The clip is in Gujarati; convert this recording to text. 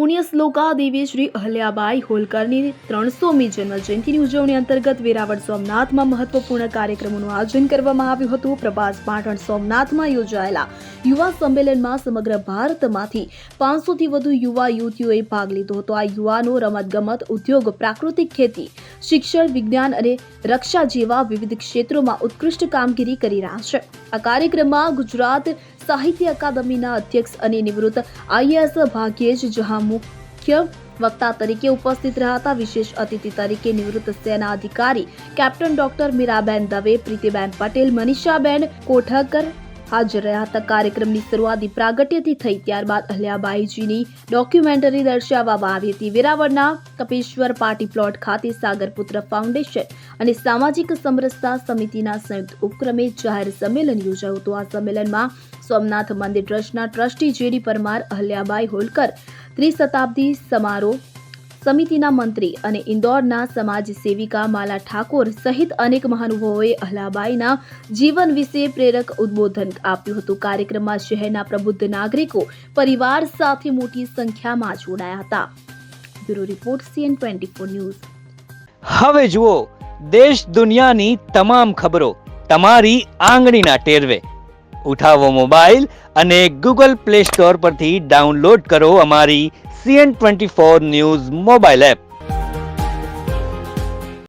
પુણ્યશ્લોકા દેવી શ્રી અહલ્યાબાઈ હોલકરની 300મી જન્મજયંતિની ઉજવણી અંતર્ગત વેરાવળ સોમનાથમાં મહત્વપૂર્ણ કાર્યક્રમોનું આયોજન કરવામાં આવ્યું હતું। પ્રભાસ પાટણ સોમનાથમાં યોજાયેલા યુવા સંમેલનમાં સમગ્ર ભારતમાંથી 500થી વધુ યુવા યુવતીઓએ ભાગ લીધો હતો। આ યુવાનો રમતગમત, ઉદ્યોગ, પ્રાકૃતિક ખેતી, શિક્ષણ, વિજ્ઞાન અને રક્ષા જેવા વિવિધ ક્ષેત્રોમાં ઉત્કૃષ્ટ કામગીરી કરી રહ્યા છે। આ કાર્યક્રમમાં ગુજરાત સાહિત્ય અકાદમીના અધ્યક્ષ અને નિવૃત્ત IAS ભાગ્યેશ જહાં મુખ્ય વક્તા તરીકે ઉપસ્થિત રહ્યા હતા। વિશેષ અતિથિ તરીકે નિવૃત્ત સેના અધિકારી કેપ્ટન ડોક્ટર મીરાબેન દવે, પ્રીતિબેન પટેલ, મનીષાબેન કોઠાકર હાજર રહ્યા હતા। કાર્યક્રમની શરૂઆત પ્રાગટ્યથી થઈ, ત્યારબાદ અહલ્યાબાઈજીની ડોક્યુમેન્ટરી દર્શાવવામાં આવી હતી। વેરાવળના કપેશ્વર પાર્ટી પ્લોટ ખાતે સાગરપુત્ર ફાઉન્ડેશન અને સામાજિક સમરસતા સમિતિના સંયુક્ત ઉપક્રમે જાહેર સંમેલન યોજાયું હતું। આ સંમેલનમાં સોમનાથ મંદિર ટ્રસ્ટના ટ્રસ્ટી JD પરમાર, અહલ્યાબાઈ હોલકર ત્રિશતાબ્દી સમારોહ સમિતિના મંત્રી અને ઇન્દોરના સમાજ સેવિકા માલા ઠાકોર સહિત અનેક મહાનુભાવોએ અહલ્યાબાઈના જીવન વિશે પ્રેરક ઉદ્બોધન આપ્યું હતું। કાર્યક્રમમાં શહેરના પ્રબુદ્ધ નાગરિકો પરિવાર સાથે મોટી સંખ્યામાં જોડાયા હતા। Bureau report CN24 news. હવે જુઓ દેશ દુનિયાની તમામ ખબરો તમારી આંગળીના ટેરવે। ઉઠાવો મોબાઈલ અને Google Play Store પરથી ડાઉનલોડ કરો અમારી CN24 ન્યૂઝ મોબાઈલ એપ।